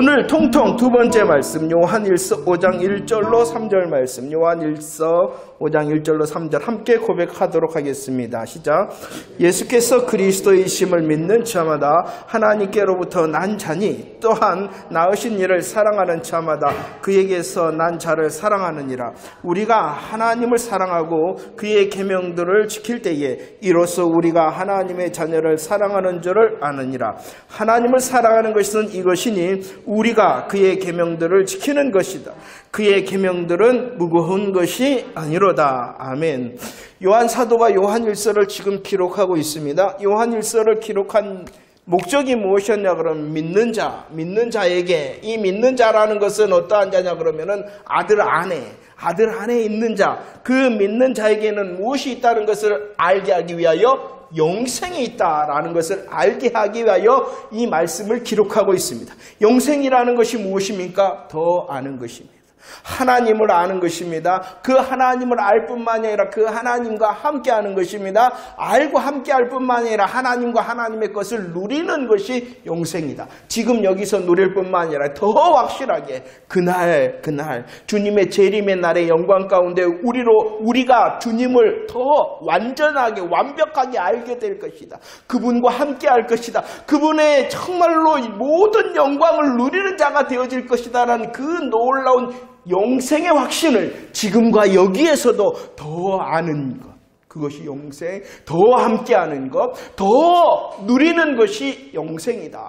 오늘 통통 두 번째 말씀 요한일서 5장 1절로 3절 말씀 요한일서 5장 1절로 3절 함께 고백하도록 하겠습니다. 시작. 예수께서 그리스도이심을 믿는 자마다 하나님께로부터 난 자니 또한 낳으신 이를 사랑하는 자마다 그에게서 난 자를 사랑하느니라. 우리가 하나님을 사랑하고 그의 계명들을 지킬 때에 이로써 우리가 하나님의 자녀를 사랑하는 줄을 아느니라. 하나님을 사랑하는 것은 이것이니 우리가 그의 계명들을 지키는 것이다. 그의 계명들은 무거운 것이 아니로다. 아멘. 요한 사도가 요한일서를 지금 기록하고 있습니다. 요한일서를 기록한 목적이 무엇이었냐 그러면 믿는 자에게, 이 믿는 자라는 것은 어떠한 자냐 그러면은 아들 안에 있는 자, 그 믿는 자에게는 무엇이 있다는 것을 알게 하기 위하여 영생이 있다라는 것을 알게 하기 위하여 이 말씀을 기록하고 있습니다. 영생이라는 것이 무엇입니까? 더 아는 것입니다. 하나님을 아는 것입니다. 그 하나님을 알 뿐만이 아니라 그 하나님과 함께하는 것입니다. 알고 함께할 뿐만이 아니라 하나님과 하나님의 것을 누리는 것이 영생이다. 지금 여기서 누릴 뿐만 아니라 더 확실하게 그날 주님의 재림의 날의 영광 가운데 우리가 주님을 더 완전하게 완벽하게 알게 될 것이다. 그분과 함께할 것이다. 그분의 정말로 모든 영광을 누리는 자가 되어질 것이다라는 그 놀라운 영생의 확신을 지금과 여기에서도 더 아는 것, 그것이 영생, 더 함께하는 것, 더 누리는 것이 영생이다.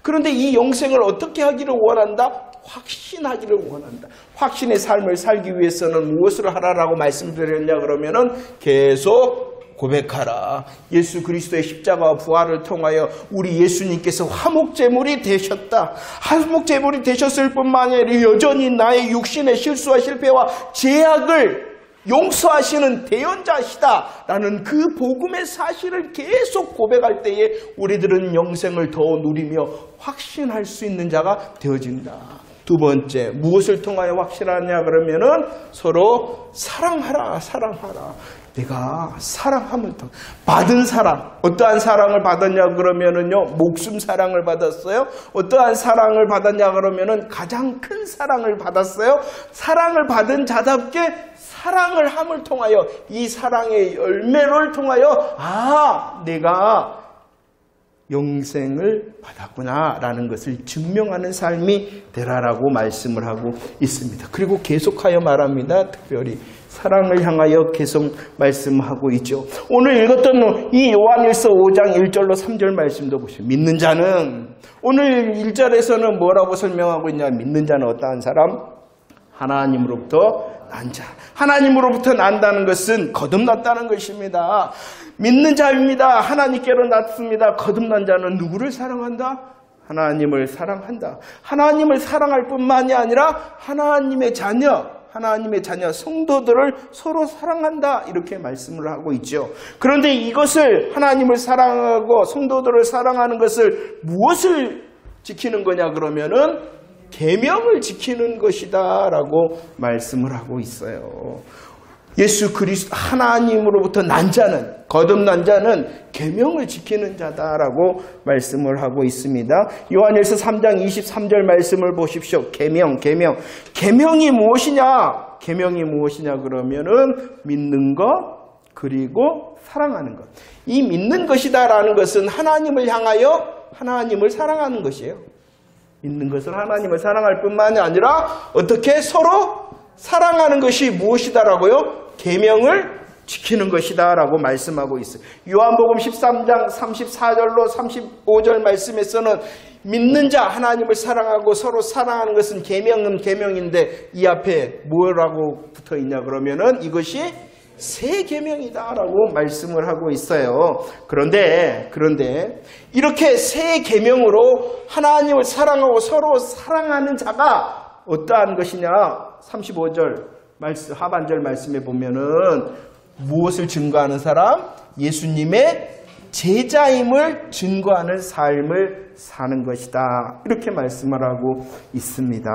그런데 이 영생을 어떻게 하기를 원한다? 확신하기를 원한다. 확신의 삶을 살기 위해서는 무엇을 하라라고 말씀드렸냐 그러면은 계속 고백하라. 예수 그리스도의 십자가와 부활을 통하여 우리 예수님께서 화목제물이 되셨다. 화목제물이 되셨을 뿐만 아니라 여전히 나의 육신의 실수와 실패와 죄악을 용서하시는 대언자시다 라는 그 복음의 사실을 계속 고백할 때에 우리들은 영생을 더 누리며 확신할 수 있는 자가 되어진다. 두 번째, 무엇을 통하여 확실하냐 그러면은 서로 사랑하라. 내가 사랑함을 통해 받은 사랑, 어떠한 사랑을 받았냐 그러면은요, 목숨 사랑을 받았어요. 어떠한 사랑을 받았냐 그러면은 가장 큰 사랑을 받았어요. 사랑을 받은 자답게 사랑을 함을 통하여 이 사랑의 열매를 통하여 내가 영생을 받았구나 라는 것을 증명하는 삶이 되라라고 말씀을 하고 있습니다. 그리고 계속하여 말합니다. 특별히 사랑을 향하여 계속 말씀하고 있죠. 오늘 읽었던 이 요한일서 5장 1절로 3절 말씀도 보시죠. 믿는 자는, 오늘 1절에서는 뭐라고 설명하고 있냐. 믿는 자는 어떠한 사람? 하나님으로부터 난 자. 하나님으로부터 난다는 것은 거듭났다는 것입니다. 믿는 자입니다. 하나님께로 났습니다. 거듭난 자는 누구를 사랑한다? 하나님을 사랑한다. 하나님을 사랑할 뿐만이 아니라 하나님의 자녀 성도들을 서로 사랑한다 이렇게 말씀을 하고 있죠. 그런데 이것을 하나님을 사랑하고 성도들을 사랑하는 것을 무엇을 지키는 거냐 그러면은 계명을 지키는 것이다 라고 말씀을 하고 있어요. 예수 그리스도 하나님으로부터 난 자는, 거듭난 자는 계명을 지키는 자다라고 말씀을 하고 있습니다. 요한일서 3장 23절 말씀을 보십시오. 계명이 무엇이냐? 계명이 무엇이냐 그러면은 믿는 것 그리고 사랑하는 것. 이 믿는 것이다라는 것은 하나님을 향하여 하나님을 사랑하는 것이에요. 믿는 것은 하나님을 사랑할 뿐만이 아니라 어떻게 서로 사랑하는 것이 무엇이다라고요? 계명을 지키는 것이다 라고 말씀하고 있어요. 요한복음 13장 34절로 35절 말씀에서는 믿는 자 하나님을 사랑하고 서로 사랑하는 것은 계명은 계명인데 이 앞에 뭐라고 붙어 있냐 그러면은 이것이 새 계명이다 라고 말씀을 하고 있어요. 그런데 이렇게 새 계명으로 하나님을 사랑하고 서로 사랑하는 자가 어떠한 것이냐? 35절 말씀, 하반절 말씀에 보면은 무엇을 증거하는 사람? 예수님의 제자임을 증거하는 삶을 사는 것이다. 이렇게 말씀을 하고 있습니다.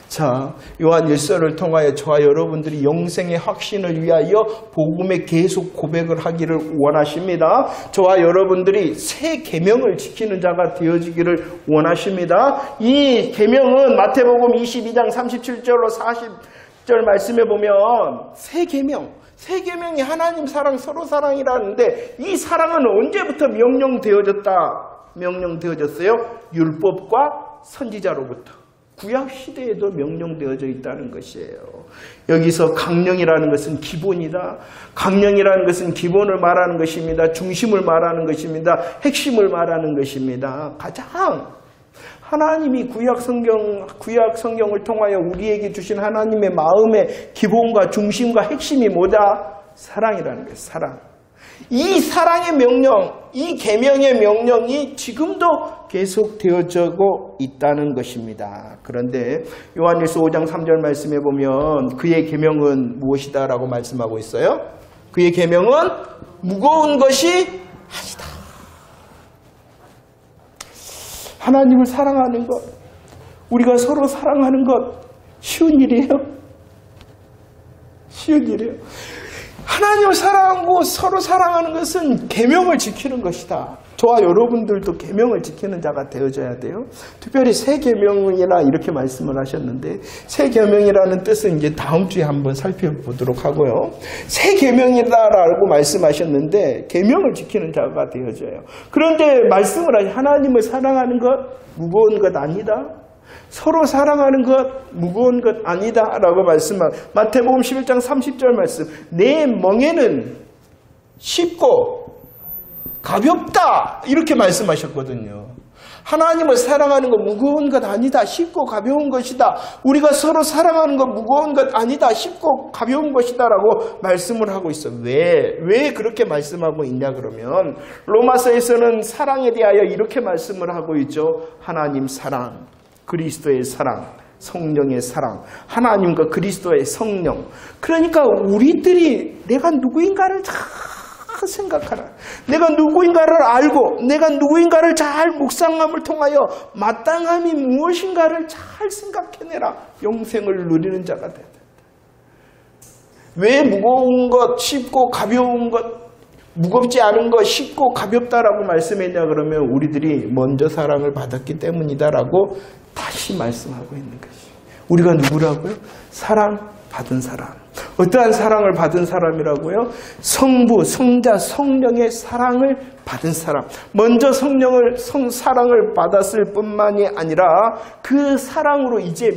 자, 요한 1서를 통하여 저와 여러분들이 영생의 확신을 위하여 복음에 계속 고백을 하기를 원하십니다. 저와 여러분들이 새 계명을 지키는 자가 되어지기를 원하십니다. 이 계명은 마태복음 22장 37절로 40절 말씀에 보면 새 계명이 하나님 사랑, 서로 사랑이라는데 이 사랑은 언제부터 명령되어졌어요? 율법과 선지자로부터. 구약 시대에도 명령되어져 있다는 것이에요. 여기서 강령이라는 것은 기본이다. 강령이라는 것은 기본을 말하는 것입니다. 중심을 말하는 것입니다. 핵심을 말하는 것입니다. 가장 하나님이 구약 성경을 통하여 우리에게 주신 하나님의 마음의 기본과 중심과 핵심이 뭐다? 사랑이라는 거예요. 사랑. 이 사랑의 명령, 이 계명의 명령이 지금도 계속 되어지고 있다는 것입니다. 그런데 요한일서 5장 3절 말씀에 보면 그의 계명은 무엇이다 라고 말씀하고 있어요. 그의 계명은 무거운 것이 아니다. 하나님을 사랑하는 것, 우리가 서로 사랑하는 것 쉬운 일이에요? 쉬운 일이에요. 하나님을 사랑하고 서로 사랑하는 것은 계명을 지키는 것이다. 저와 여러분들도 계명을 지키는 자가 되어져야 돼요. 특별히 새 계명이라 이렇게 말씀을 하셨는데 새 계명이라는 뜻은 이제 다음 주에 한번 살펴보도록 하고요. 새 계명이다라고 말씀하셨는데 계명을 지키는 자가 되어져요. 그런데 말씀을 하신 하나님을 사랑하는 것 무거운 것 아니다. 서로 사랑하는 것 무거운 것 아니다 라고 말씀한 마태복음 11장 30절 말씀. 내 멍에는 쉽고 가볍다 이렇게 말씀하셨거든요. 하나님을 사랑하는 것 무거운 것 아니다. 쉽고 가벼운 것이다. 우리가 서로 사랑하는 것 무거운 것 아니다. 쉽고 가벼운 것이다 라고 말씀을 하고 있어. 왜 그렇게 말씀하고 있냐 그러면 로마서에서는 사랑에 대하여 이렇게 말씀을 하고 있죠. 하나님 사랑, 그리스도의 사랑, 성령의 사랑, 하나님과 그리스도의 성령. 그러니까 우리들이 내가 누구인가를 잘 생각하라. 내가 누구인가를 알고 내가 누구인가를 잘 묵상함을 통하여 마땅함이 무엇인가를 잘 생각해내라. 영생을 누리는 자가 되다. 왜 무거운 것, 쉽고 가벼운 것, 무겁지 않은 것, 쉽고 가볍다라고 말씀했냐 그러면 우리들이 먼저 사랑을 받았기 때문이다라고 다시 말씀하고 있는 것이. 우리가 누구라고요? 사랑받은 사람. 어떠한 사랑을 받은 사람이라고요? 성부, 성자, 성령의 사랑을 받은 사람. 먼저 사랑을 받았을 뿐만이 아니라 그 사랑으로 이제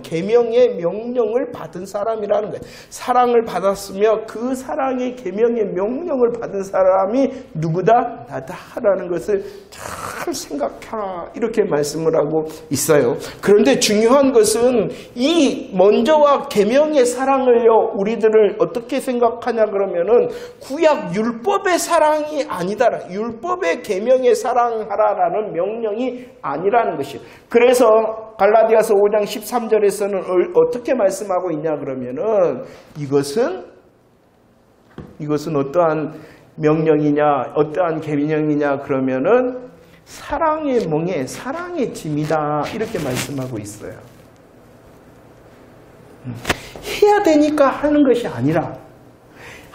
계명의 명령을 받은 사람이라는 거예요. 사랑을 받았으며 그 사랑의 계명의 명령을 받은 사람이 누구다? 나다라는 것을 잘 생각하라. 이렇게 말씀을 하고 있어요. 그런데 중요한 것은 이 먼저와 계명의 사랑을요, 우리들을 어떻게 생각하냐 그러면은 구약 율법의 사랑이 아니다. 율법의 계명에 사랑하라라는 명령이 아니라는 것이에요. 그래서 갈라디아서 5장 13절에서는 어떻게 말씀하고 있냐 그러면은 이것은 어떠한 명령이냐, 어떠한 계명이냐 그러면은 사랑의 멍에 사랑의 짐이다 이렇게 말씀하고 있어요. 해야 되니까 하는 것이 아니라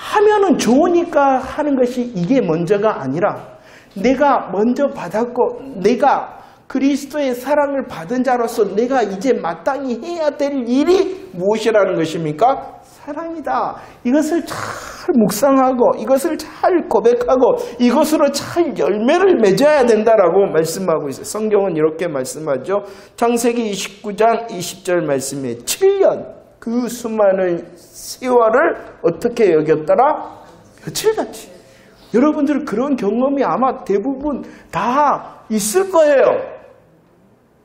하면은 좋으니까 하는 것이 이게 먼저가 아니라 내가 먼저 받았고 내가 그리스도의 사랑을 받은 자로서 내가 이제 마땅히 해야 될 일이 무엇이라는 것입니까? 사랑이다. 이것을 잘 묵상하고 이것을 잘 고백하고 이것으로 잘 열매를 맺어야 된다라고 말씀하고 있어요. 성경은 이렇게 말씀하죠. 창세기 29장 20절 말씀에 7년 그 수많은 세월을 어떻게 여겼더라? 며칠같이. 여러분들 그런 경험이 아마 대부분 다 있을 거예요.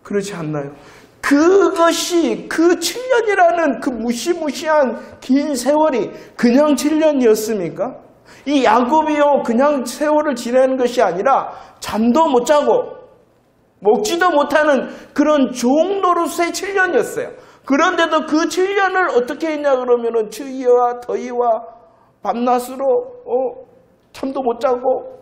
그렇지 않나요? 그것이 그 7년이라는 그 무시무시한 긴 세월이 그냥 7년이었습니까? 이 야곱이요 그냥 세월을 지내는 것이 아니라 잠도 못 자고 먹지도 못하는 그런 종노릇의 7년이었어요. 그런데도 그 7년을 어떻게 했냐 그러면은 추위와 더위와 밤낮으로 잠도 못 자고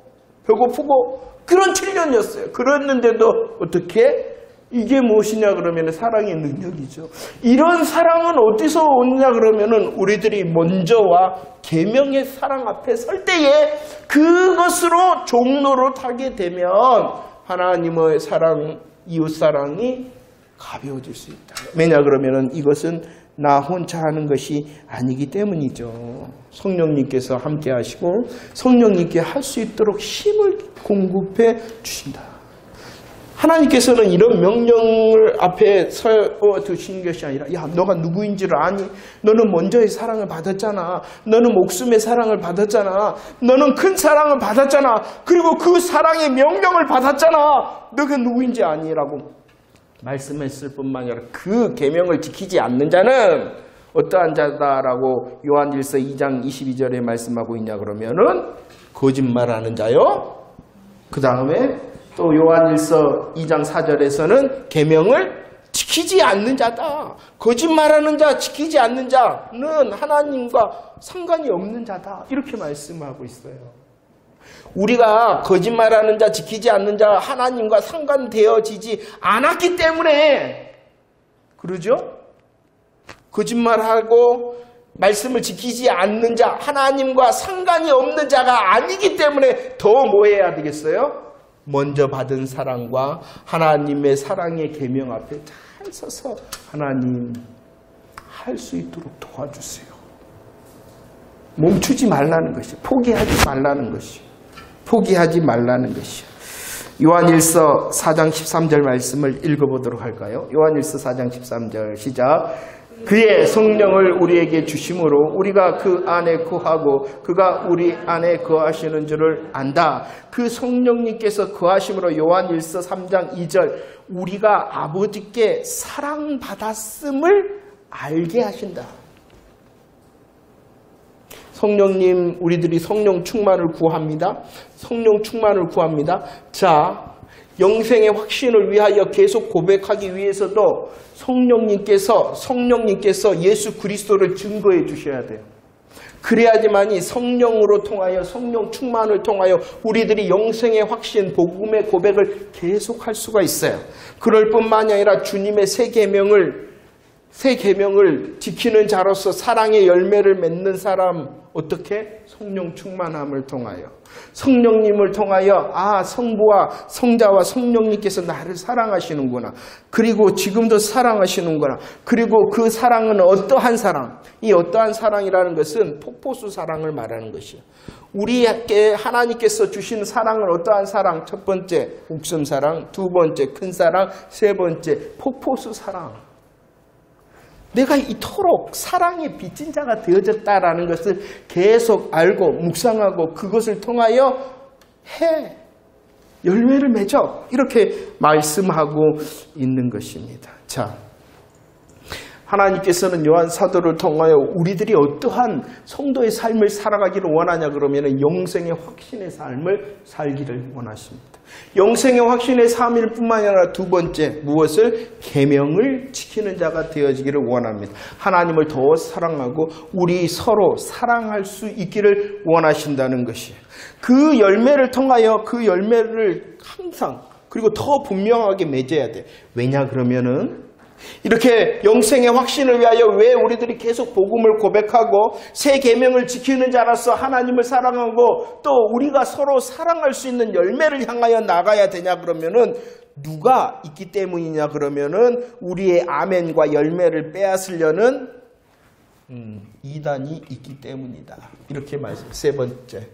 배고프고 그런 7년이었어요. 그랬는데도 어떻게? 이게 무엇이냐 그러면 사랑의 능력이죠. 이런 사랑은 어디서 오느냐 그러면 우리들이 먼저와 계명의 사랑 앞에 설 때에 그것으로 종로로 타게 되면 하나님의 사랑, 이웃 사랑이 가벼워질 수 있다. 왜냐 그러면 이것은 나 혼자 하는 것이 아니기 때문이죠. 성령님께서 함께 하시고 성령님께 할 수 있도록 힘을 공급해 주신다. 하나님께서는 이런 명령을 앞에 세워두신 것이 아니라 야 너가 누구인지를 아니? 너는 먼저의 사랑을 받았잖아. 너는 목숨의 사랑을 받았잖아. 너는 큰 사랑을 받았잖아. 그리고 그 사랑의 명령을 받았잖아. 너가 누구인지 아니라고 말씀했을 뿐만 아니라 그 계명을 지키지 않는 자는 어떠한 자다라고 요한일서 2장 22절에 말씀하고 있냐 그러면은 거짓말하는 자요. 그 다음에 또 요한일서 2장 4절에서는 계명을 지키지 않는 자다. 거짓말하는 자, 지키지 않는 자는 하나님과 상관이 없는 자다. 이렇게 말씀하고 있어요. 우리가 거짓말하는 자, 지키지 않는 자, 하나님과 상관되어지지 않았기 때문에 그러죠? 거짓말하고 말씀을 지키지 않는 자, 하나님과 상관이 없는 자가 아니기 때문에 더 뭐 해야 되겠어요? 먼저 받은 사랑과 하나님의 사랑의 계명 앞에 잘 서서 하나님 할 수 있도록 도와주세요. 멈추지 말라는 것이, 포기하지 말라는 것이, 포기하지 말라는 것이. 요한일서 4장 13절 말씀을 읽어보도록 할까요? 요한일서 4장 13절 시작. 그의 성령을 우리에게 주심으로 우리가 그 안에 거하고 그가 우리 안에 거하시는 줄을 안다. 그 성령님께서 거하심으로 요한일서 3장 2절 우리가 아버지께 사랑받았음을 알게 하신다. 성령님, 우리들이 성령 충만을 구합니다. 성령 충만을 구합니다. 자, 영생의 확신을 위하여 계속 고백하기 위해서도 성령님께서 예수 그리스도를 증거해 주셔야 돼요. 그래야지만이 성령으로 통하여 성령 충만을 통하여 우리들이 영생의 확신, 복음의 고백을 계속할 수가 있어요. 그럴 뿐만이 아니라 주님의 새 계명을 지키는 자로서 사랑의 열매를 맺는 사람 어떻게? 성령 충만함을 통하여 성령님을 통하여 성부와 성자와 성령님께서 나를 사랑하시는구나. 그리고 지금도 사랑하시는구나. 그리고 그 사랑은 어떠한 사랑? 이 어떠한 사랑이라는 것은 폭포수 사랑을 말하는 것이에요. 우리에게 하나님께서 주신 사랑은 어떠한 사랑? 첫 번째 목숨 사랑, 두 번째 큰 사랑, 세 번째 폭포수 사랑. 내가 이토록 사랑에 빚진 자가 되어졌다라는 것을 계속 알고 묵상하고 그것을 통하여 열매를 맺어 이렇게 말씀하고 있는 것입니다. 자, 하나님께서는 요한 사도를 통하여 우리들이 어떠한 성도의 삶을 살아가기를 원하냐 그러면 영생의 확신의 삶을 살기를 원하십니다. 영생의 확신의 삶일 뿐만 아니라 두 번째 무엇을? 계명을 지키는 자가 되어지기를 원합니다. 하나님을 더 사랑하고 우리 서로 사랑할 수 있기를 원하신다는 것이에요. 그 열매를 통하여 그 열매를 항상 그리고 더 분명하게 맺어야 돼. 왜냐 그러면은 이렇게 영생의 확신을 위하여 왜 우리들이 계속 복음을 고백하고 새 계명을 지키는 자로서 하나님을 사랑하고 또 우리가 서로 사랑할 수 있는 열매를 향하여 나가야 되냐 그러면은 누가 있기 때문이냐 그러면은 우리의 아멘과 열매를 빼앗으려는 이단이 있기 때문이다. 이렇게 말씀. 세 번째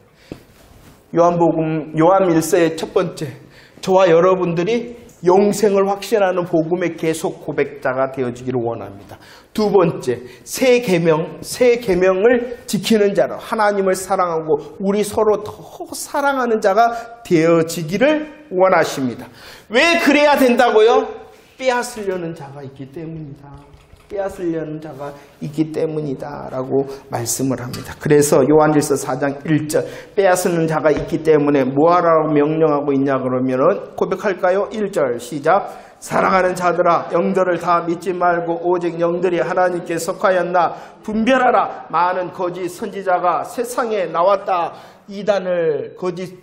요한일서의 첫 번째 저와 여러분들이 영생을 확신하는 복음의 계속 고백자가 되어지기를 원합니다. 두 번째, 새 계명을 지키는 자로 하나님을 사랑하고 우리 서로 더 사랑하는 자가 되어지기를 원하십니다. 왜 그래야 된다고요? 빼앗으려는 자가 있기 때문이다. 빼앗으려는 자가 있기 때문이다 라고 말씀을 합니다. 그래서 요한일서 4장 1절 빼앗으는 자가 있기 때문에 뭐하라고 명령하고 있냐 그러면 고백할까요? 1절 시작. 사랑하는 자들아 영들을 다 믿지 말고 오직 영들이 하나님께 속하였나 분별하라. 많은 거짓 선지자가 세상에 나왔다. 이단을 거짓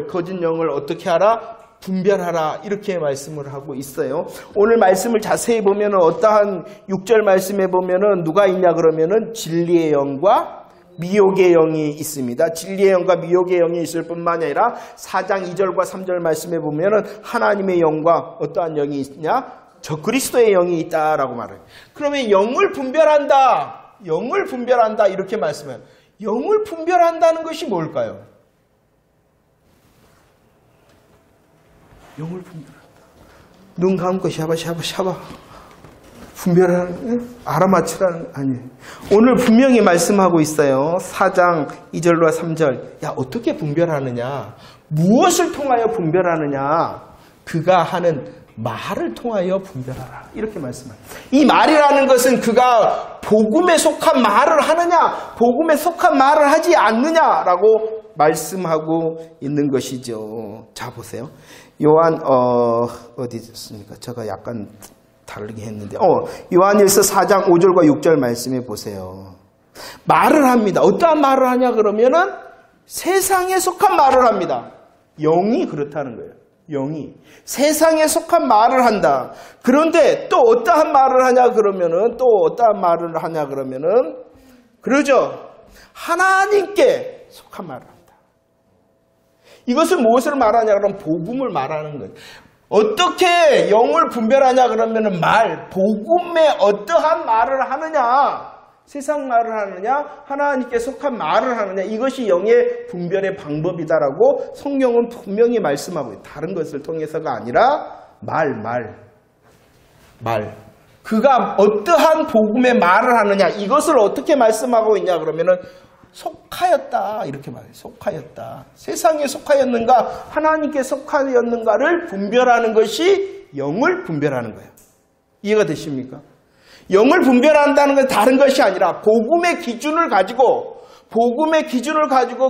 거짓 영을 어떻게 하라? 분별하라. 이렇게 말씀을 하고 있어요. 오늘 말씀을 자세히 보면은 어떠한 6절 말씀에 보면은 누가 있냐 그러면은 진리의 영과 미혹의 영이 있습니다. 진리의 영과 미혹의 영이 있을 뿐만 아니라 4장 2절과 3절 말씀에 보면은 하나님의 영과 어떠한 영이 있냐? 저 그리스도의 영이 있다라고 말해요. 그러면 영을 분별한다. 영을 분별한다. 이렇게 말씀해요. 영을 분별한다는 것이 뭘까요? 영을 분별한다. 눈 감고 샤바 분별하는, 알아맞히라는, 아니에요. 오늘 분명히 말씀하고 있어요. 4장 2절과 3절. 야, 어떻게 분별하느냐? 무엇을 통하여 분별하느냐? 그가 하는 말을 통하여 분별하라. 이렇게 말씀합니다. 이 말이라는 것은 그가 복음에 속한 말을 하느냐, 복음에 속한 말을 하지 않느냐라고 말씀하고 있는 것이죠. 자, 보세요. 요한, 어디 있습니까? 제가 약간 다르게 했는데, 요한일서 4장 5절과 6절 말씀해 보세요. 말을 합니다. 어떠한 말을 하냐 그러면은 세상에 속한 말을 합니다. 영이 그렇다는 거예요. 영이 세상에 속한 말을 한다. 그런데 또 어떠한 말을 하냐 그러면은 그러죠. 하나님께 속한 말을 한다. 이것은 무엇을 말하냐 그러면 복음을 말하는 거예요. 어떻게 영을 분별하냐 그러면은 복음에 어떠한 말을 하느냐, 세상 말을 하느냐, 하나님께 속한 말을 하느냐, 이것이 영의 분별의 방법이다라고 성경은 분명히 말씀하고 있어요. 다른 것을 통해서가 아니라 말. 그가 어떠한 복음의 말을 하느냐, 이것을 어떻게 말씀하고 있냐 그러면은 속하였다 이렇게 말해요. 속하였다. 세상에 속하였는가 하나님께 속하였는가를 분별하는 것이 영을 분별하는 거예요. 이해가 되십니까? 영을 분별한다는 건 다른 것이 아니라 복음의 기준을 가지고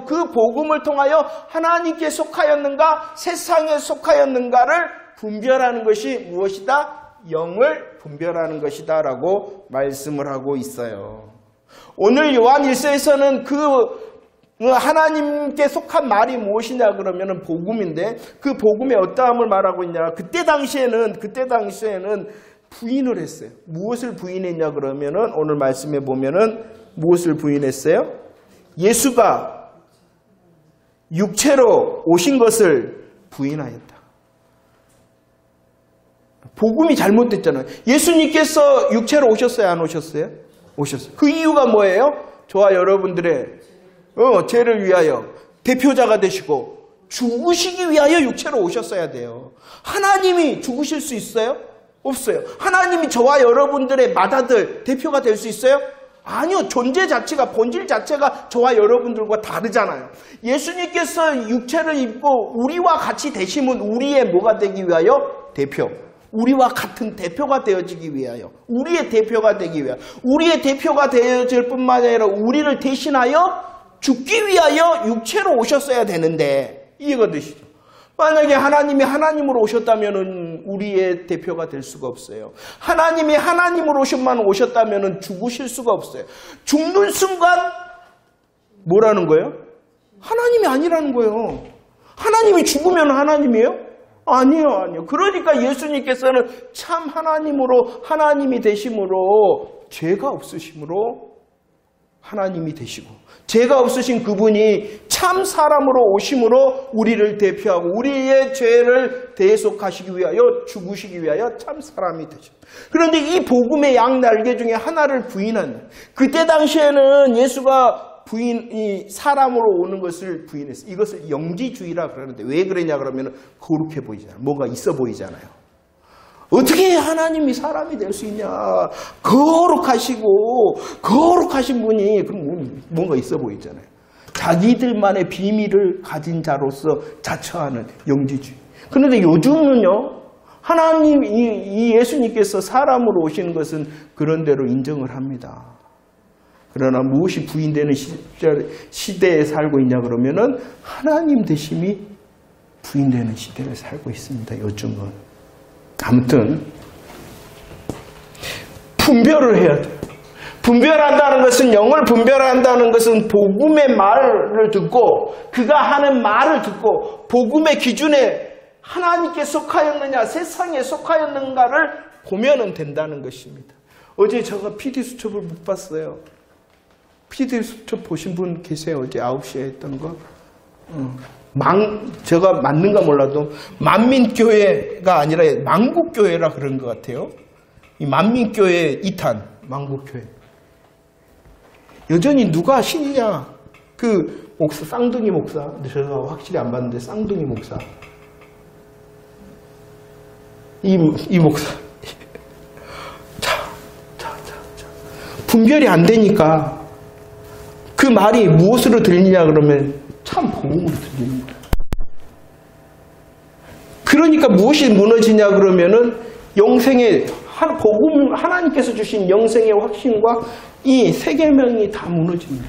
그 복음을 통하여 하나님께 속하였는가 세상에 속하였는가를 분별하는 것이 무엇이다? 영을 분별하는 것이다 라고 말씀을 하고 있어요. 오늘 요한일서에서는 그 하나님께 속한 말이 무엇이냐 그러면은 복음인데, 그 복음의 어떠함을 말하고 있냐. 그때 당시에는 부인을 했어요. 무엇을 부인했냐 그러면은 오늘 말씀에 보면은 무엇을 부인했어요? 예수가 육체로 오신 것을 부인하였다. 복음이 잘못됐잖아요. 예수님께서 육체로 오셨어요, 안 오셨어요? 오셨어요. 그 이유가 뭐예요? 저와 여러분들의 죄를 위하여 대표자가 되시고 죽으시기 위하여 육체로 오셨어야 돼요. 하나님이 죽으실 수 있어요? 없어요. 하나님이 저와 여러분들의 맏아들, 대표가 될 수 있어요? 아니요. 존재 자체가, 본질 자체가 저와 여러분들과 다르잖아요. 예수님께서 육체를 입고 우리와 같이 되심은 우리의 뭐가 되기 위하여? 대표. 우리와 같은 대표가 되어지기 위하여, 우리의 대표가 되기 위하여, 우리의 대표가 되어질 뿐만 아니라 우리를 대신하여 죽기 위하여 육체로 오셨어야 되는데, 이해가 되시죠? 만약에 하나님이 하나님으로 오셨다면 우리의 대표가 될 수가 없어요. 하나님이 하나님으로 오셨다면 죽으실 수가 없어요. 죽는 순간 뭐라는 거예요? 하나님이 아니라는 거예요. 하나님이 죽으면 하나님이에요? 아니요. 그러니까 예수님께서는 참 하나님이 되심으로, 죄가 없으심으로 하나님이 되시고, 죄가 없으신 그분이 참 사람으로 오심으로 우리를 대표하고 우리의 죄를 대속하시기 위하여, 죽으시기 위하여 참 사람이 되셨다. 그런데 이 복음의 양날개 중에 하나를 부인한, 그때 당시에는 예수가 이 사람으로 오는 것을 부인했어요. 이것을 영지주의라 그러는데, 왜 그러냐 그러면 거룩해 보이잖아요. 뭔가 있어 보이잖아요. 어떻게 하나님이 사람이 될 수 있냐. 거룩하신 분이 그럼 뭔가 있어 보이잖아요. 자기들만의 비밀을 가진 자로서 자처하는 영지주의. 그런데 요즘은요, 하나님, 이 예수님께서 사람으로 오시는 것은 그런 대로 인정을 합니다. 그러나 무엇이 부인되는 시대에 살고 있냐 그러면은 하나님 되심이 부인되는 시대를 살고 있습니다. 요즘은. 아무튼 분별을 해야 돼요. 분별한다는 것은, 영을 분별한다는 것은 복음의 말을 듣고 그가 하는 말을 듣고 복음의 기준에 하나님께 속하였느냐 세상에 속하였는가를 보면은 된다는 것입니다. 어제 제가 PD수첩을 못 봤어요. PD수첩 보신 분 계세요? 어제 9시에 했던 거? 제가 맞는가 몰라도 만민교회가 아니라 만국교회라 그런 것 같아요. 이 만민교회 2탄 만국교회. 여전히 누가 신이냐? 그 목사, 쌍둥이 목사. 제가 확실히 안 봤는데 쌍둥이 목사. 이 목사. 자. 분별이 안 되니까 그 말이 무엇으로 들리냐 그러면 참 복음으로 들립니다. 그러니까 무엇이 무너지냐 그러면은 영생의 복음, 하나님께서 주신 영생의 확신과 이 세계명이 다 무너집니다.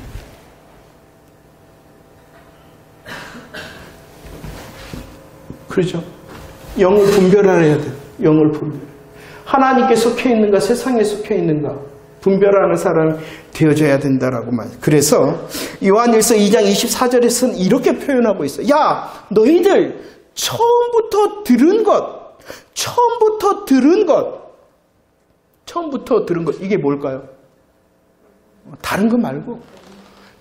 그렇죠? 영을 분별해야 돼요. 영을 분별. 하나님께 속해 있는가 세상에 속해 있는가 분별하는 사람이 되어져야 된다라고 말해요. 그래서 요한일서 2장 24절에서는 이렇게 표현하고 있어요. 야, 너희들 처음부터 들은 것 이게 뭘까요? 다른 거 말고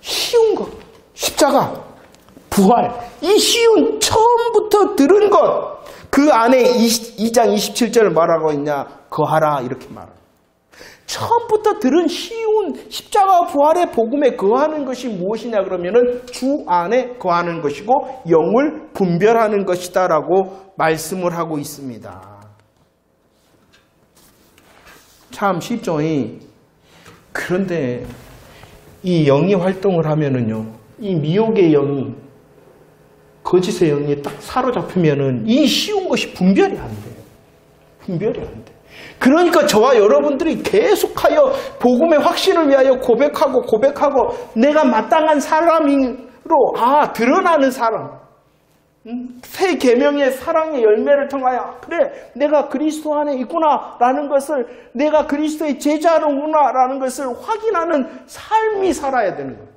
쉬운 것, 십자가, 부활, 이 쉬운 처음부터 들은 것, 그 안에 2장 27절을 말하고 있냐? 거하라 이렇게 말합니다. 처음부터 들은 쉬운 십자가 부활의 복음에 거하는 것이 무엇이냐 그러면은 주 안에 거하는 것이고 영을 분별하는 것이다라고 말씀을 하고 있습니다. 참 쉽죠. 그런데 이 영이 활동을 하면은요, 이 미혹의 영이, 거짓의 영이 딱 사로잡히면은 이 쉬운 것이 분별이 안 돼요. 분별이 안 돼. 그러니까 저와 여러분들이 계속하여 복음의 확신을 위하여 고백하고 내가 마땅한 사람으로 드러나는 사람, 새 계명의 사랑의 열매를 통하여 그래 내가 그리스도 안에 있구나 라는 것을, 내가 그리스도의 제자로구나 라는 것을 확인하는 삶이 살아야 되는 거예요.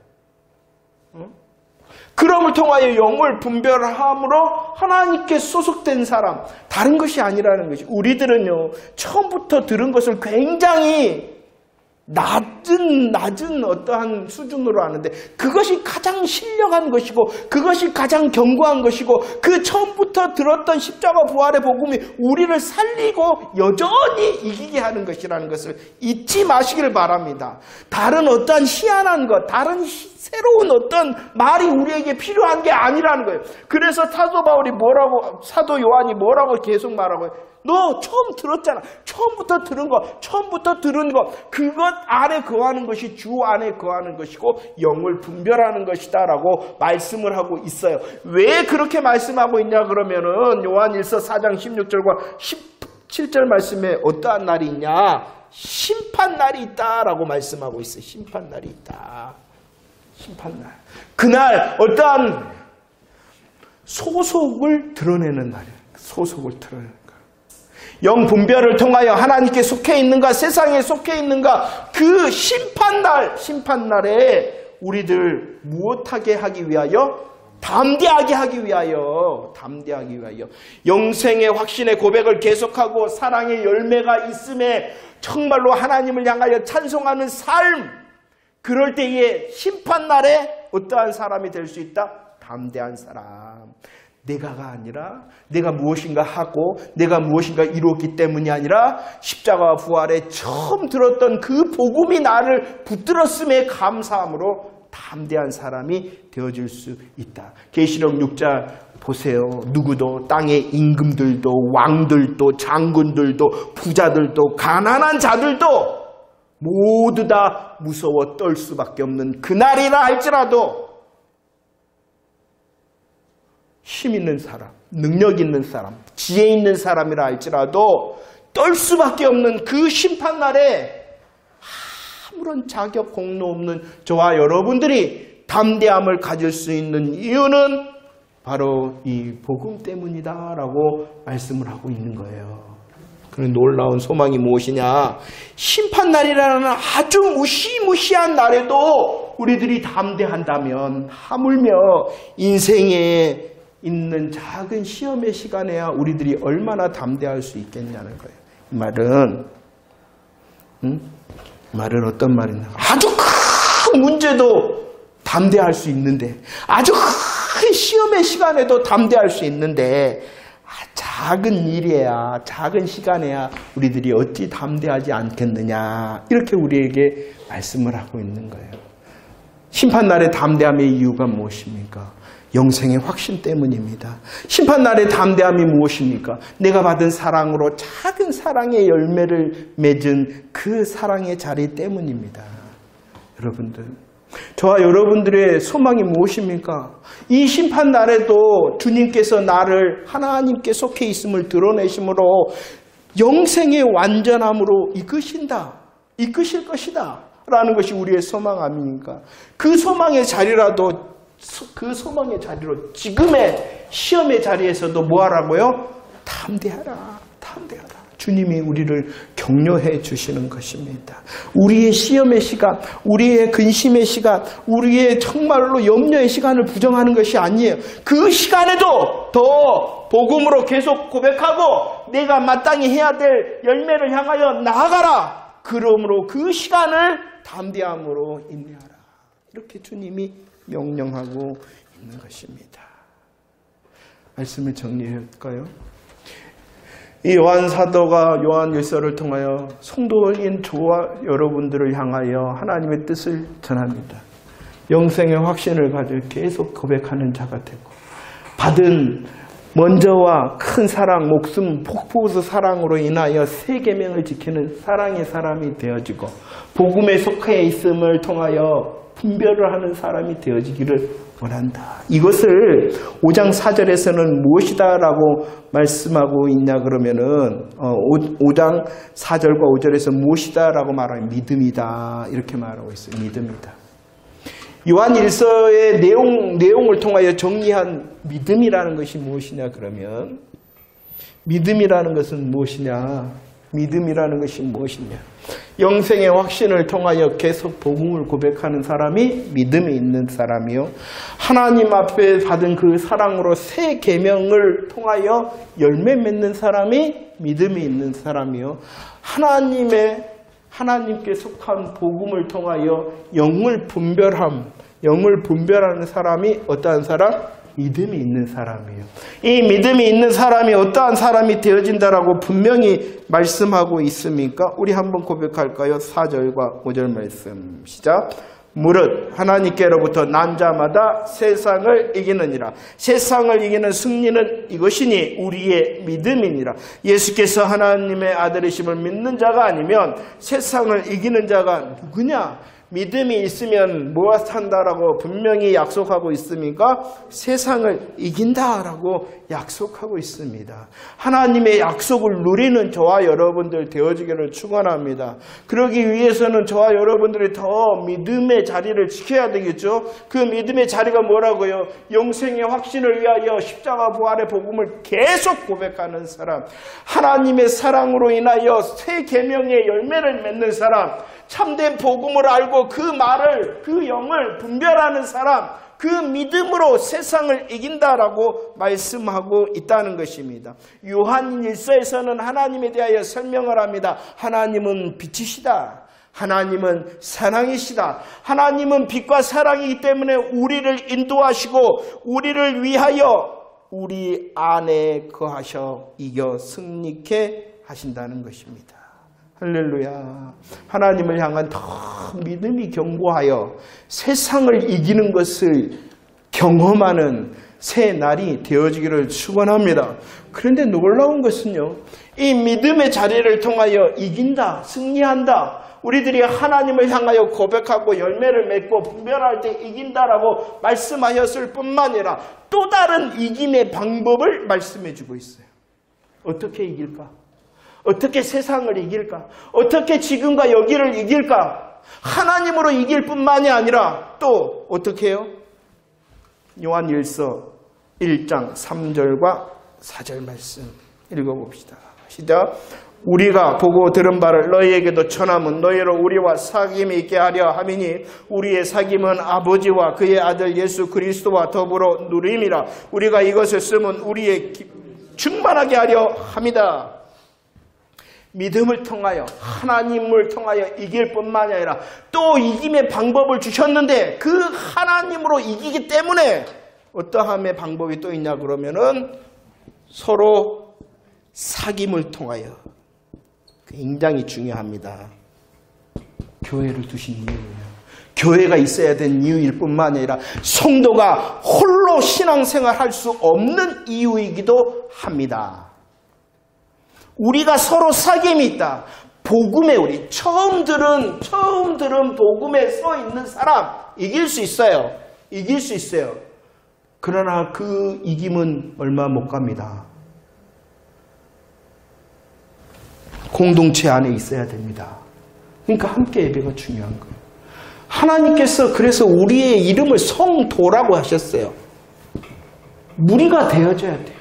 그럼을 통하여 영을 분별함으로 하나님께 소속된 사람, 다른 것이 아니라는 것이. 우리들은요, 처음부터 들은 것을 굉장히 낮은 어떠한 수준으로 아는데 그것이 가장 신령한 것이고 그것이 가장 견고한 것이고 그 처음부터 들었던 십자가 부활의 복음이 우리를 살리고 여전히 이기게 하는 것이라는 것을 잊지 마시기를 바랍니다. 다른 어떠한 희한한 것, 다른 새로운 어떤 말이 우리에게 필요한 게 아니라는 거예요. 그래서 사도 요한이 뭐라고 계속 말하고, 너 처음 들었잖아. 처음부터 들은 것, 그것 안에 거하는 것이 주 안에 거하는 것이고 영을 분별하는 것이다 라고 말씀을 하고 있어요. 왜 그렇게 말씀하고 있냐 그러면은 요한일서 4장 16절과 17절 말씀에 어떠한 날이 있냐? 심판날이 있다라고 말씀하고 있어요. 심판날이 있다. 심판날. 그날 어떠한 소속을 드러내는 날이에요. 소속을 드러내는 날. 영 분별을 통하여 하나님께 속해 있는가 세상에 속해 있는가 그 심판날에 우리들 무엇하게 하기 위하여? 담대하게 하기 위하여 영생의 확신의 고백을 계속하고 사랑의 열매가 있음에 정말로 하나님을 향하여 찬송하는 삶, 그럴 때에 심판날에 어떠한 사람이 될 수 있다? 담대한 사람. 내가가 아니라 내가 무엇인가 하고 내가 무엇인가 이루었기 때문이 아니라 십자가와 부활에 처음 들었던 그 복음이 나를 붙들었음에 감사함으로 담대한 사람이 되어질 수 있다. 계시록 6장 보세요. 누구도 땅의 임금들도 왕들도 장군들도 부자들도 가난한 자들도 모두 다 무서워 떨 수밖에 없는 그날이라 할지라도 힘 있는 사람, 능력 있는 사람, 지혜 있는 사람이라 할지라도 떨 수밖에 없는 그 심판날에 아무런 자격 공로 없는 저와 여러분들이 담대함을 가질 수 있는 이유는 바로 이 복음 때문이다 라고 말씀을 하고 있는 거예요. 그런 놀라운 소망이 무엇이냐? 심판날이라는 아주 무시무시한 날에도 우리들이 담대한다면 하물며 인생에 있는 작은 시험의 시간에야 우리들이 얼마나 담대할 수 있겠냐는 거예요. 이 말은 어떤 말이냐? 아주 큰 문제도 담대할 수 있는데, 아주 큰 시험의 시간에도 담대할 수 있는데, 작은 일이야, 작은 시간에야 우리들이 어찌 담대하지 않겠느냐, 이렇게 우리에게 말씀을 하고 있는 거예요. 심판날의 담대함의 이유가 무엇입니까? 영생의 확신 때문입니다. 심판날의 담대함이 무엇입니까? 내가 받은 사랑으로 작은 사랑의 열매를 맺은 그 사랑의 자리 때문입니다. 여러분들, 저와 여러분들의 소망이 무엇입니까? 이 심판날에도 주님께서 나를 하나님께 속해 있음을 드러내심으로 영생의 완전함으로 이끄실 것이다 라는 것이 우리의 소망 아닙니까? 그 소망의 자리로 지금의 시험의 자리에서도 뭐하라고요? 담대하라. 주님이 우리를 격려해 주시는 것입니다. 우리의 시험의 시간, 우리의 근심의 시간, 우리의 정말로 염려의 시간을 부정하는 것이 아니에요. 그 시간에도 더 복음으로 계속 고백하고 내가 마땅히 해야 될 열매를 향하여 나아가라. 그러므로 그 시간을 담대함으로 인내하라. 이렇게 주님이 명령하고 있는 것입니다. 말씀을 정리할까요? 이 요한 사도가 요한 일서를 통하여 성도인 저와 여러분들을 향하여 하나님의 뜻을 전합니다. 영생의 확신을 가지고 계속 고백하는 자가 되고, 받은 먼저와 큰 사랑, 목숨 폭포수 사랑으로 인하여 새 계명을 지키는 사랑의 사람이 되어지고, 복음에 속해 있음을 통하여 분별을 하는 사람이 되어지기를 원한다. 이것을 5장 4절에서는 무엇이다 라고 말씀하고 있냐 그러면은 5장 4절과 5절에서 무엇이다 라고 말하면 믿음이다 이렇게 말하고 있어요. 믿음이다. 요한 1서의 내용을 통하여 정리한 믿음이라는 것이 무엇이냐 그러면, 믿음이라는 것은 무엇이냐? 믿음이라는 것이 무엇이냐? 영생의 확신을 통하여 계속 복음을 고백하는 사람이 믿음이 있는 사람이요, 하나님 앞에 받은 그 사랑으로 새 계명을 통하여 열매 맺는 사람이 믿음이 있는 사람이요, 하나님께 속한 복음을 통하여 영을 분별하는 사람이 어떠한 사람? 믿음이 있는 사람이에요. 이 믿음이 있는 사람이 어떠한 사람이 되어진다라고 분명히 말씀하고 있습니까? 우리 한번 고백할까요? 4절과 5절 말씀 시작. 무릇 하나님께로부터 난 자마다 세상을 이기느니라. 세상을 이기는 승리는 이것이니 우리의 믿음이니라. 예수께서 하나님의 아들이심을 믿는 자가 아니면 세상을 이기는 자가 누구냐? 믿음이 있으면 뭐가 산다라고 분명히 약속하고 있습니까? 세상을 이긴다라고 약속하고 있습니다. 하나님의 약속을 누리는 저와 여러분들 되어지기를 축원합니다. 그러기 위해서는 저와 여러분들이 더 믿음의 자리를 지켜야 되겠죠. 그 믿음의 자리가 뭐라고요? 영생의 확신을 위하여 십자가 부활의 복음을 계속 고백하는 사람, 하나님의 사랑으로 인하여 새 계명의 열매를 맺는 사람, 참된 복음을 알고 그 말을, 그 영을 분별하는 사람, 그 믿음으로 세상을 이긴다라고 말씀하고 있다는 것입니다. 요한 1서에서는 하나님에 대하여 설명을 합니다. 하나님은 빛이시다. 하나님은 사랑이시다. 하나님은 빛과 사랑이기 때문에 우리를 인도하시고 우리를 위하여 우리 안에 거하셔 이겨 승리케 하신다는 것입니다. 할렐루야. 하나님을 향한 더 믿음이 견고하여 세상을 이기는 것을 경험하는 새 날이 되어지기를 축원합니다. 그런데 놀라운 것은요, 이 믿음의 자리를 통하여 이긴다, 승리한다, 우리들이 하나님을 향하여 고백하고 열매를 맺고 분별할 때 이긴다라고 말씀하셨을 뿐만 아니라 또 다른 이김의 방법을 말씀해 주고 있어요. 어떻게 이길까? 어떻게 세상을 이길까? 어떻게 지금과 여기를 이길까? 하나님으로 이길 뿐만이 아니라 또 어떻게 해요? 요한 1서 1장 3절과 4절 말씀 읽어봅시다. 시작. 우리가 보고 들은 바를 너희에게도 전하면 너희로 우리와 사귐이 있게 하려 함이니 우리의 사귐은 아버지와 그의 아들 예수 그리스도와 더불어 누림이라. 우리가 이것을 쓰면 우리의 충만하게 하려 함이다. 믿음을 통하여 하나님을 통하여 이길 뿐만 아니라 또 이김의 방법을 주셨는데 그 하나님으로 이기기 때문에 어떠함의 방법이 또 있냐 그러면은 서로 사귐을 통하여. 굉장히 중요합니다. 교회를 두신 이유예요. 교회가 있어야 되는 이유일 뿐만 아니라 성도가 홀로 신앙생활 할 수 없는 이유이기도 합니다. 우리가 서로 사귐이 있다. 복음에 우리 처음 들은 복음에 써 있는 사람 이길 수 있어요. 이길 수 있어요. 그러나 그 이김은 얼마 못 갑니다. 공동체 안에 있어야 됩니다. 그러니까 함께 예배가 중요한 거예요. 하나님께서 그래서 우리의 이름을 성도라고 하셨어요. 무리가 되어져야 돼요.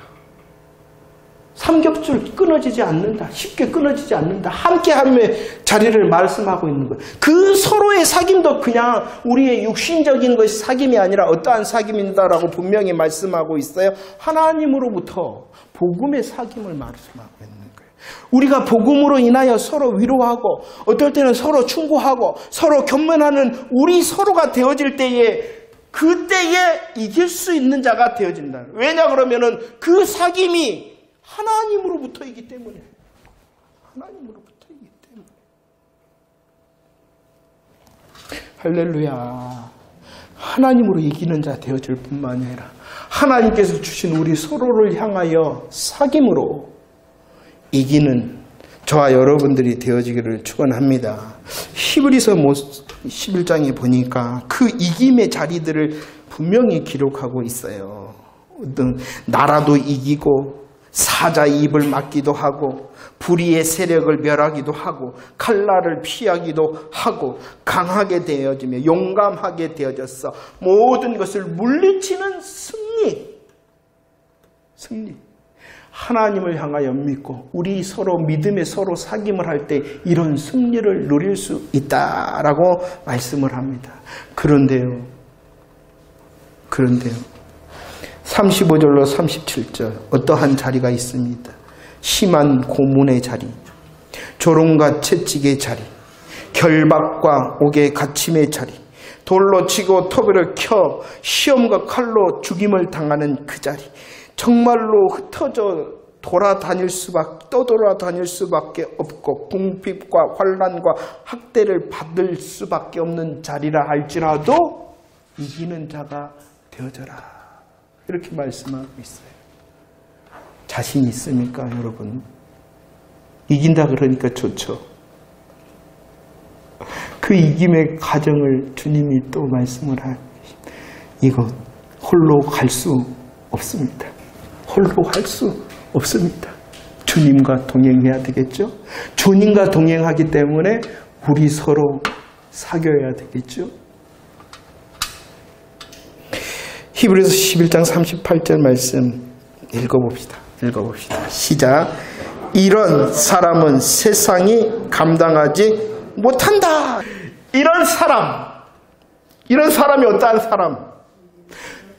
삼겹줄 끊어지지 않는다. 쉽게 끊어지지 않는다. 함께함의 자리를 말씀하고 있는 거예요. 그 서로의 사귐도 그냥 우리의 육신적인 것이 사귐이 아니라 어떠한 사귐인다라고 분명히 말씀하고 있어요. 하나님으로부터 복음의 사귐을 말씀하고 있는 거예요. 우리가 복음으로 인하여 서로 위로하고 어떨 때는 서로 충고하고 서로 견면하는 우리 서로가 되어질 때에 그때에 이길 수 있는 자가 되어진다. 왜냐 그러면은 그 사귐이 하나님으로부터이기 때문에. 하나님으로부터이기 때문에. 할렐루야. 하나님으로 이기는 자 되어질 뿐만 아니라 하나님께서 주신 우리 서로를 향하여 사귐으로 이기는 저와 여러분들이 되어지기를 축원합니다. 히브리서 11장에 보니까 그 이김의 자리들을 분명히 기록하고 있어요. 나라도 이기고 사자의 입을 막기도 하고 불의의 세력을 멸하기도 하고 칼날을 피하기도 하고 강하게 되어지며 용감하게 되어졌어. 모든 것을 물리치는 승리. 하나님을 향하여 믿고 우리 서로 믿음에 서로 사귐을 할 때 이런 승리를 누릴 수 있다라고 말씀을 합니다. 그런데요. 35절로 37절 어떠한 자리가 있습니다. 심한 고문의 자리, 조롱과 채찍의 자리, 결박과 옥에 갇힘의 자리, 돌로 치고 토비를 켜 시험과 칼로 죽임을 당하는 그 자리, 정말로 흩어져 떠돌아다닐 수밖에 없고 궁핍과 환난과 학대를 받을 수밖에 없는 자리라 할지라도 이기는 자가 되어져라. 이렇게 말씀하고 있어요. 자신 있습니까, 여러분? 이긴다 그러니까 좋죠. 그 이김의 과정을 주님이 또 말씀을 하고 이거 홀로 갈 수 없습니다. 홀로 할 수 없습니다. 주님과 동행해야 되겠죠. 주님과 동행하기 때문에 우리 서로 사귀어야 되겠죠. 히브리서 11장 38절 말씀 읽어봅시다. 시작. 이런 사람은 세상이 감당하지 못한다. 이런 사람이 어떠한 사람?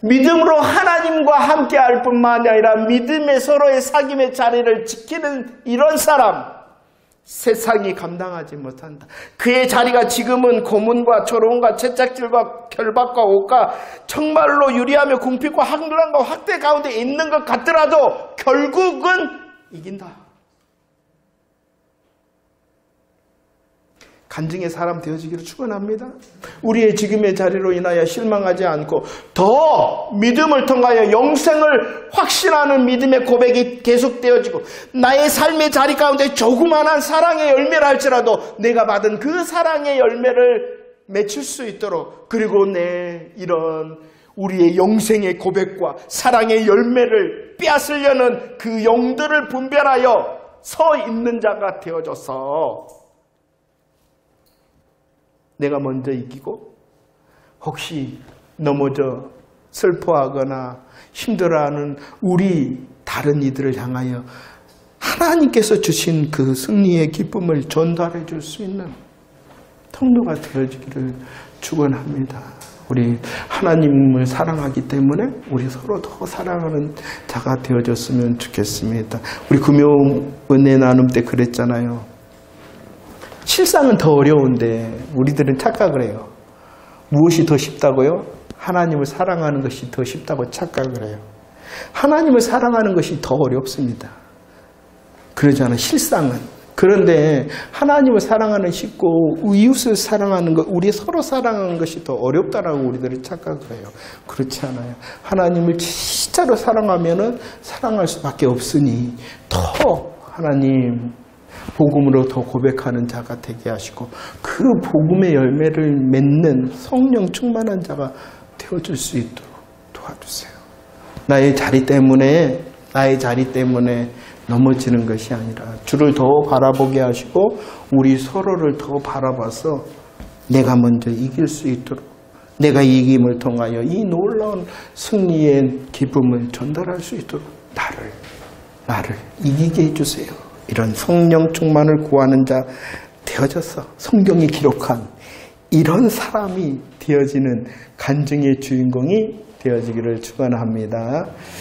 믿음으로 하나님과 함께 할 뿐만 아니라 믿음의 서로의 사귐의 자리를 지키는 이런 사람, 세상이 감당하지 못한다. 그의 자리가 지금은 고문과 조롱과 채찍질과 결박과 옥과 정말로 유리하며 궁핍과 환난과 학대 가운데 있는 것 같더라도 결국은 이긴다. 간증의 사람 되어지기를 축원합니다. 우리의 지금의 자리로 인하여 실망하지 않고 더 믿음을 통하여 영생을 확신하는 믿음의 고백이 계속되어지고 나의 삶의 자리 가운데 조그만한 사랑의 열매를 할지라도 내가 받은 그 사랑의 열매를 맺힐 수 있도록, 그리고 내 이런 우리의 영생의 고백과 사랑의 열매를 빼앗으려는 그 영들을 분별하여 서 있는 자가 되어져서 내가 먼저 이기고 혹시 넘어져 슬퍼하거나 힘들어하는 우리 다른 이들을 향하여 하나님께서 주신 그 승리의 기쁨을 전달해 줄 수 있는 통로가 되어지기를 축원합니다. 우리 하나님을 사랑하기 때문에 우리 서로 더 사랑하는 자가 되어졌으면 좋겠습니다. 우리 금요 은혜 나눔 때 그랬잖아요. 실상은 더 어려운데 우리들은 착각을 해요. 무엇이 더 쉽다고요? 하나님을 사랑하는 것이 더 쉽다고 착각을 해요. 하나님을 사랑하는 것이 더 어렵습니다. 그러잖아요. 실상은. 그런데 하나님을 사랑하는 쉽고 이웃을 사랑하는 것, 우리 서로 사랑하는 것이 더 어렵다라고 우리들이 착각을 해요. 그렇지 않아요. 하나님을 진짜로 사랑하면은 사랑할 수밖에 없으니 더 하나님 복음으로 더 고백하는 자가 되게 하시고 그 복음의 열매를 맺는 성령 충만한 자가 되어줄 수 있도록 도와주세요. 나의 자리 때문에 넘어지는 것이 아니라 주를 더 바라보게 하시고 우리 서로를 더 바라봐서 내가 먼저 이길 수 있도록 내가 이김을 통하여 이 놀라운 승리의 기쁨을 전달할 수 있도록 나를 이기게 해주세요. 이런 성령 충만을 구하는 자 되어져서 성경이 기록한 이런 사람이 되어지는 간증의 주인공이 되어지기를 축원합니다.